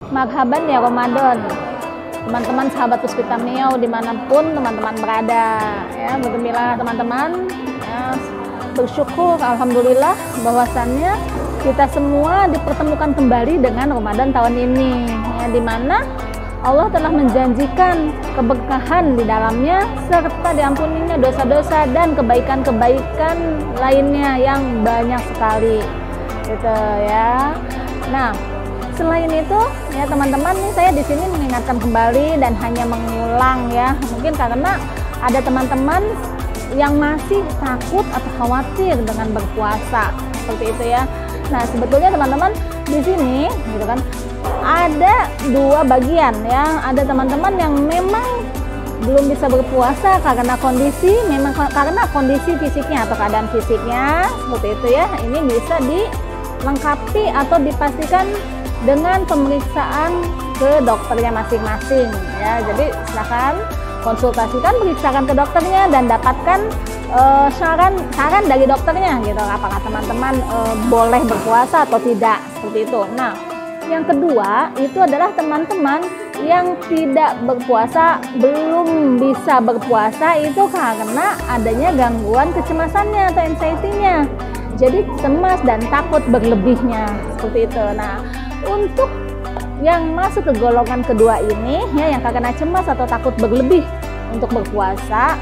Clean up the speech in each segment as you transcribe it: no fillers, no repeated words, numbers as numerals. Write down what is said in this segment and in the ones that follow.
Marhaban ya Ramadan, teman-teman sahabat Puspita Miau dimanapun teman-teman berada ya. Bergembira teman-teman ya, bersyukur alhamdulillah bahwasannya kita semua dipertemukan kembali dengan Ramadan tahun ini ya, dimana Allah telah menjanjikan keberkahan di dalamnya serta diampuninya dosa-dosa dan kebaikan-kebaikan lainnya yang banyak sekali gitu ya. Nah, selain itu ya teman-teman, nih saya di sini mengingatkan kembali dan hanya mengulang ya, mungkin karena ada teman-teman yang masih takut atau khawatir dengan berpuasa seperti itu ya. Nah, sebetulnya teman-teman di sini gitu kan ada dua bagian ya. Ada teman-teman yang memang belum bisa berpuasa karena kondisi fisiknya atau keadaan fisiknya seperti itu ya. Ini bisa dilengkapi atau dipastikan dengan pemeriksaan ke dokternya masing-masing ya. Jadi silakan konsultasikan, periksakan ke dokternya dan dapatkan saran dari dokternya gitu, apakah teman-teman boleh berpuasa atau tidak seperti itu. Nah, yang kedua itu adalah teman-teman yang tidak berpuasa, belum bisa berpuasa itu karena adanya gangguan kecemasannya atau anxiety-nya. Jadi cemas dan takut berlebihnya seperti itu. Nah, untuk yang masuk ke golongan kedua ini ya, yang karena cemas atau takut berlebih untuk berpuasa,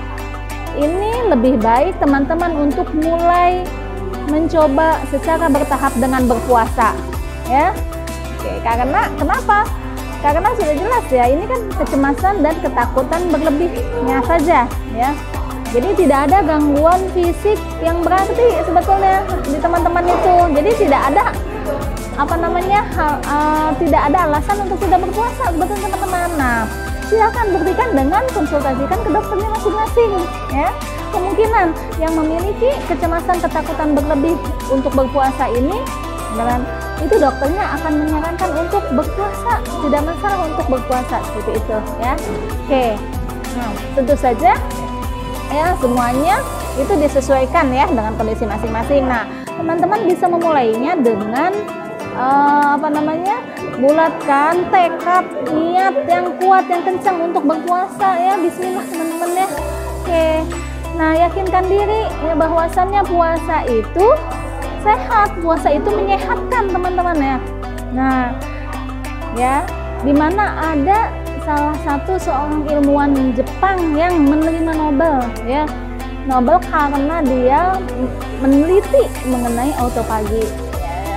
ini lebih baik teman-teman untuk mulai mencoba secara bertahap dengan berpuasa ya. Oke, karena kenapa? Karena sudah jelas ya, ini kan kecemasan dan ketakutan berlebihnya saja ya. Jadi tidak ada gangguan fisik yang berarti sebetulnya di teman-teman itu. Jadi tidak ada tidak ada alasan untuk tidak berpuasa betul teman-teman. Nah, silakan buktikan dengan konsultasikan ke dokternya masing-masing ya. Kemungkinan yang memiliki kecemasan ketakutan berlebih untuk berpuasa ini itu dokternya akan menyarankan untuk berpuasa, tidak masalah untuk berpuasa seperti itu ya. Oke, nah, tentu saja ya semuanya itu disesuaikan ya dengan kondisi masing-masing. Nah, teman-teman bisa memulainya dengan bulatkan tekad niat yang kuat, yang kencang untuk berpuasa ya. Bismillah teman-teman ya. Oke, nah yakinkan diri ya bahwasannya puasa itu sehat, puasa itu menyehatkan teman-teman ya. Nah ya, dimana ada salah satu seorang ilmuwan Jepang yang menerima Nobel ya, Nobel karena dia meneliti mengenai autophagy.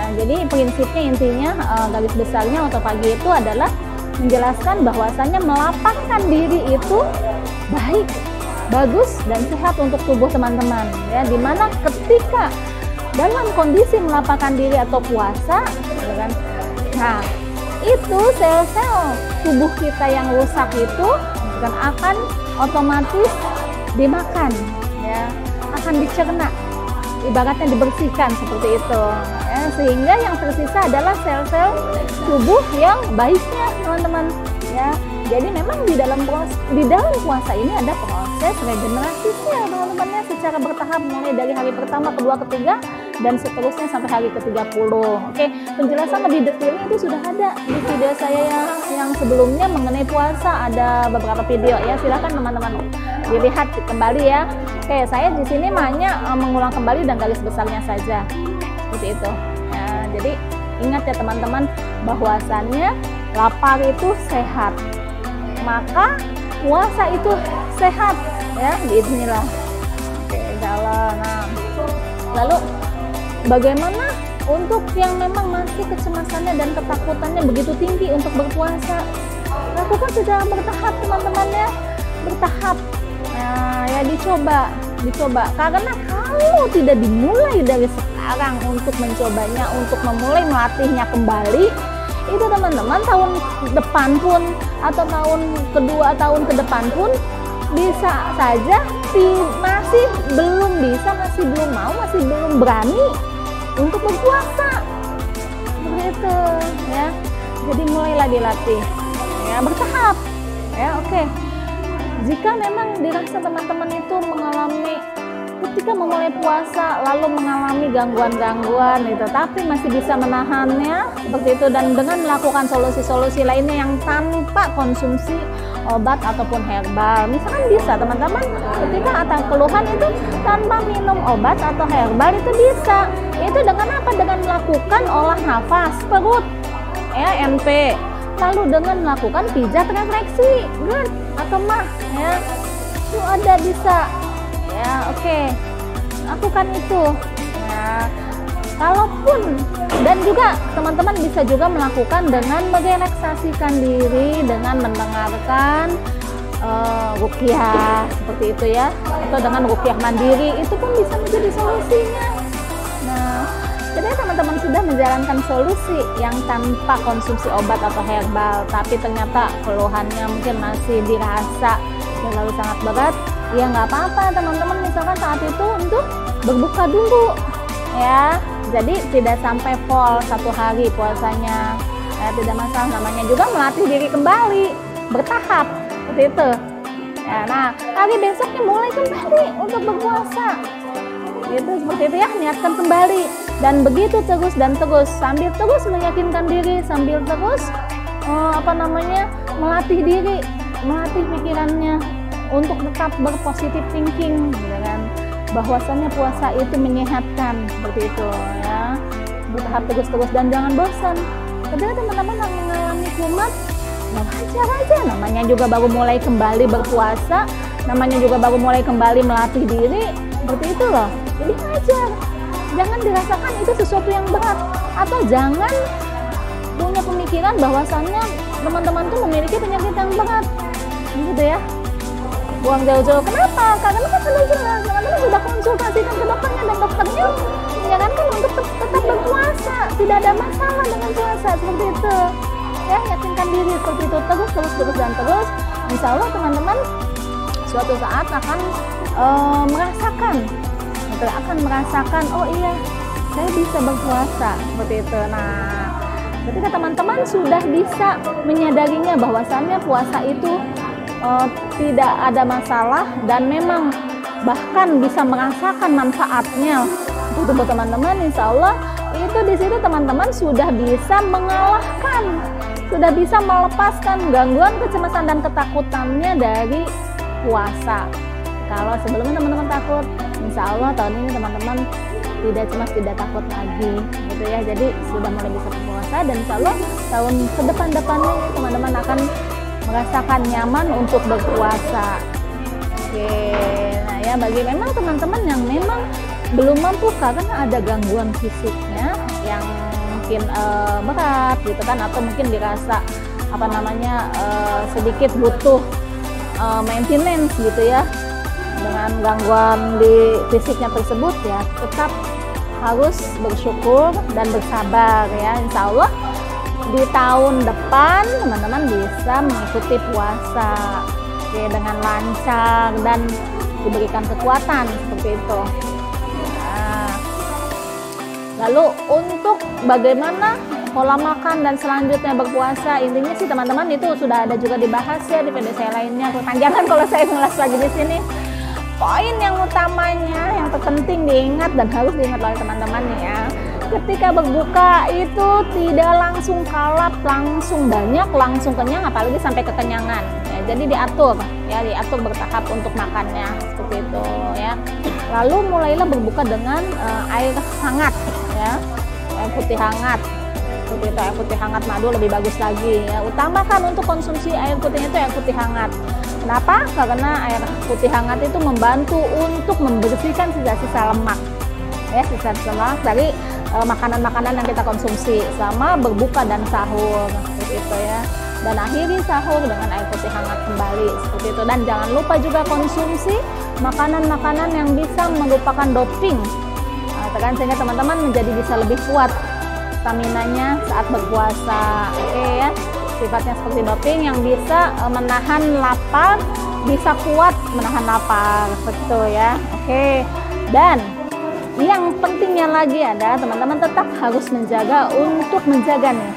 Jadi prinsipnya intinya garis besarnya autophagy itu adalah menjelaskan bahwasannya melapangkan diri itu baik, bagus dan sehat untuk tubuh teman-teman ya. Dimana ketika dalam kondisi melapangkan diri atau puasa gitu kan, nah itu sel-sel tubuh kita yang rusak itu kan akan otomatis dimakan ya, akan dicerna, ibaratnya dibersihkan seperti itu ya, sehingga yang tersisa adalah sel-sel tubuh yang baiknya teman-teman ya. Jadi memang di dalam puasa ini ada proses regenerasinya teman-teman ya, secara bertahap mulai dari hari pertama, kedua, ketiga dan seterusnya sampai hari ke-30. Oke, penjelasan lebih detailnya itu sudah ada di video saya yang sebelumnya mengenai puasa, ada beberapa video ya, silahkan teman-teman dilihat kembali ya. Oke, saya di sini hanya mengulang kembali dan garis besarnya saja seperti itu ya. Jadi ingat ya teman-teman, bahwasannya lapar itu sehat, maka puasa itu sehat ya, biiznillah. Oke, jalan. Nah, lalu bagaimana untuk yang memang masih kecemasannya dan ketakutannya begitu tinggi untuk berpuasa? Lakukan secara bertahap teman-teman ya, bertahap. Nah ya, dicoba. Karena kalau tidak dimulai dari sekarang untuk mencobanya, untuk memulai melatihnya kembali, itu teman-teman tahun depan pun atau tahun kedua, tahun ke depan pun bisa saja masih belum bisa, masih belum mau, masih belum berani untuk berpuasa begitu ya. Jadi mulailah dilatih ya, bertahap ya. Oke, jika memang dirasa teman-teman itu mengalami ketika memulai puasa lalu mengalami gangguan-gangguan gitu, tapi masih bisa menahannya seperti itu, dan dengan melakukan solusi-solusi lainnya yang tanpa konsumsi obat ataupun herbal. Misalkan bisa teman-teman ketika ada keluhan itu tanpa minum obat atau herbal itu bisa. Itu dengan apa? Dengan melakukan olah nafas perut ya, NP, lalu dengan melakukan pijat refleksi GERD atau MAH ya, itu ada bisa ya. Oke, lakukan itu ya. Kalaupun, dan juga teman-teman bisa juga melakukan dengan merelaksasikan diri dengan mendengarkan ruqyah seperti itu ya, atau dengan ruqyah mandiri, itu pun bisa menjadi solusinya. Nah, jadi teman-teman sudah menjalankan solusi yang tanpa konsumsi obat atau herbal, tapi ternyata keluhannya mungkin masih dirasa dan lalu sangat berat, ya nggak apa-apa teman-teman, misalkan saat itu untuk berbuka dulu ya, jadi tidak sampai full 1 hari puasanya ya, tidak masalah. Namanya juga melatih diri kembali bertahap seperti itu ya. Nah, hari besoknya mulai kembali untuk berpuasa gitu, seperti itu ya, niatkan kembali, dan begitu terus dan terus, sambil terus meyakinkan diri, sambil terus melatih diri, melatih pikirannya untuk tetap berpositif thinking gitu kan, bahwasannya puasa itu menyehatkan seperti itu ya. Bertahap terus dan jangan bosan. Ketika teman-teman yang mengalami kumat, ya wajar aja, namanya juga baru mulai kembali berpuasa, namanya juga baru mulai kembali melatih diri, seperti itu loh. Jadi wajar, jangan dirasakan itu sesuatu yang berat, atau jangan punya pemikiran bahwasannya teman-teman tuh memiliki penyakit yang berat gitu ya. Buang jauh-jauh. Kenapa? Karena kan sudah jelas, teman-teman sudah konsultasikan ke dokternya, dan dokternya menyarankan untuk tetap berpuasa, tidak ada masalah dengan puasa seperti itu ya. Yakinkan diri seperti itu, terus dan terus, insya Allah teman-teman suatu saat akan merasakan oh iya, saya bisa berpuasa seperti itu. Nah, ketika teman-teman sudah bisa menyadarinya bahwasannya puasa itu tidak ada masalah, dan memang bahkan bisa merasakan manfaatnya untuk tubuh teman-teman, insya Allah itu di situ teman-teman sudah bisa mengalahkan, sudah bisa melepaskan gangguan kecemasan dan ketakutannya dari puasa. Kalau sebelumnya teman-teman takut, insya Allah tahun ini teman-teman tidak cemas, tidak takut lagi gitu ya. Jadi sudah mulai bisa berpuasa, dan insya Allah tahun ke-depannya teman-teman akan merasakan nyaman untuk berpuasa. Oke, nah ya, bagi memang teman-teman yang memang belum mampu karena ada gangguan fisiknya yang mungkin berat gitu kan, atau mungkin dirasa sedikit butuh maintenance gitu ya, dengan gangguan di fisiknya tersebut, ya tetap harus bersyukur dan bersabar ya. Insya Allah di tahun depan teman-teman bisa mengikuti puasa dengan lancar dan diberikan kekuatan seperti itu. Nah, lalu untuk bagaimana pola makan dan selanjutnya berpuasa, intinya sih teman-teman itu sudah ada juga dibahas ya di video saya lainnya. Kepanjangan kalau saya ngulas lagi di sini. Poin yang utamanya, yang terpenting diingat dan harus diingat oleh teman-teman ya. Ketika berbuka itu tidak langsung kalap, langsung banyak, langsung kenyang, apalagi sampai kekenyangan. Ya, jadi diatur bertahap untuk makannya seperti itu ya. Lalu mulailah berbuka dengan air hangat ya, air putih hangat. Seperti itu, air putih hangat madu lebih bagus lagi ya. Utamakan untuk konsumsi air putihnya itu air putih hangat. Kenapa? Karena air putih hangat itu membantu untuk membersihkan sisa-sisa lemak ya, sisa-sisa lemak dari makanan-makanan yang kita konsumsi selama berbuka dan sahur seperti itu ya. Dan akhiri sahur dengan air putih hangat kembali seperti itu. Dan jangan lupa juga konsumsi makanan-makanan yang bisa merupakan doping, sehingga teman-teman menjadi bisa lebih kuat staminanya saat berpuasa. Oke ya, sifatnya seperti doping yang bisa menahan lapar, bisa kuat menahan lapar, betul ya. Oke, dan yang pentingnya lagi adalah teman-teman tetap harus menjaga untuk menjaga nih,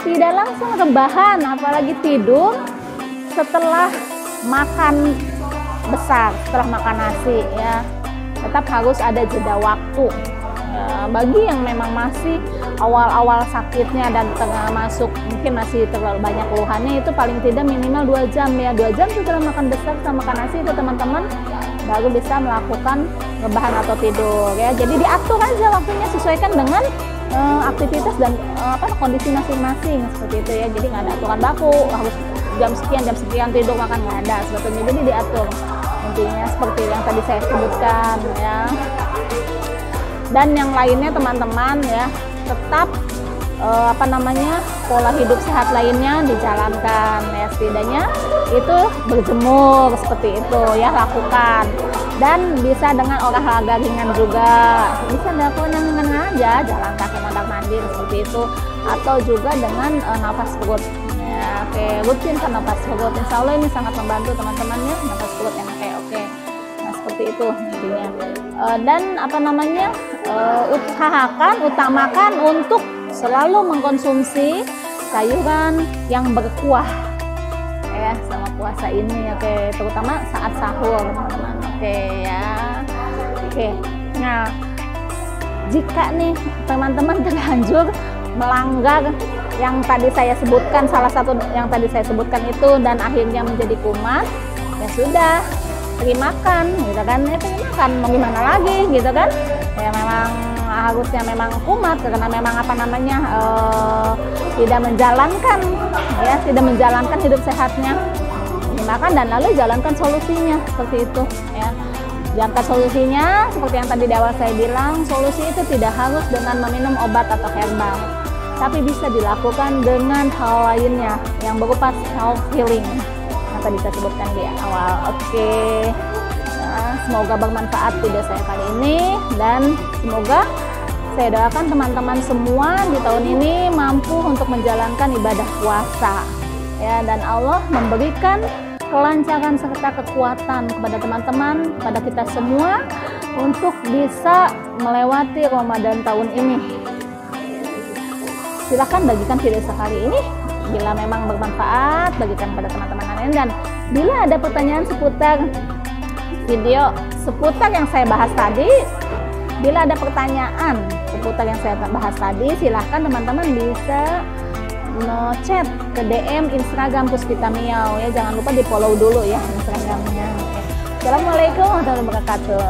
tidak langsung rebahan apalagi tidur setelah makan besar, setelah makan nasi ya. tetap harus ada jeda waktu. Ya, bagi yang memang masih awal-awal sakitnya dan tengah masuk mungkin masih terlalu banyak keluhannya, itu paling tidak minimal 2 jam ya. 2 jam setelah makan besar sama makan nasi itu teman-teman baru bisa melakukan rebahan atau tidur ya. Jadi diatur aja waktunya, sesuaikan dengan aktivitas dan kondisi masing-masing seperti itu ya. Jadi nggak ada aturan baku harus jam sekian tidur makan, nggak ada sebetulnya. Jadi diatur intinya seperti yang tadi saya sebutkan ya. Dan yang lainnya teman-teman ya, tetap pola hidup sehat lainnya dijalankan ya. Setidaknya itu berjemur seperti itu ya, lakukan. Dan bisa dengan olahraga ringan juga, bisa dilakukan yang ringan aja, jalan kaki, mondar mandir seperti itu, atau juga dengan nafas perut ya. Oke, rutinkan nafas perut, insya Allah ini sangat membantu teman-teman ya, nafas perut yang oke. Nah seperti itu intinya. Dan utamakan untuk selalu mengkonsumsi sayuran yang berkuah ya sama puasa ini, oke, terutama saat sahur teman-teman, oke ya. Oke, nah jika nih teman-teman terlanjur melanggar yang tadi saya sebutkan, salah satu yang tadi saya sebutkan itu, dan akhirnya menjadi kumat, ya sudah, terimakan gitu kan ya, terimakan, mau gimana lagi gitu kan ya. Memang harusnya memang kumat karena memang tidak menjalankan hidup sehatnya, terimakan dan lalu jalankan solusinya seperti itu ya. Jalankan solusinya seperti yang tadi di awal saya bilang, solusi itu tidak harus dengan meminum obat atau herbal, tapi bisa dilakukan dengan hal lainnya yang berupa self healing yang tadi saya sebutkan di awal. Oke. Nah, semoga bermanfaat video saya kali ini, dan semoga saya doakan teman-teman semua di tahun ini mampu untuk menjalankan ibadah puasa ya, dan Allah memberikan kelancaran serta kekuatan kepada teman-teman, pada kita semua untuk bisa melewati Ramadan tahun ini. Silahkan bagikan video sekali ini bila memang bermanfaat, bagikan pada teman-teman lain, dan bila ada pertanyaan seputar video seputar yang saya bahas tadi, bila ada pertanyaan seputar yang saya bahas tadi, silahkan teman-teman bisa chat ke DM Instagram Puspita Miao ya. Jangan lupa di follow dulu ya Instagramnya. Assalamualaikum warahmatullahi wabarakatuh.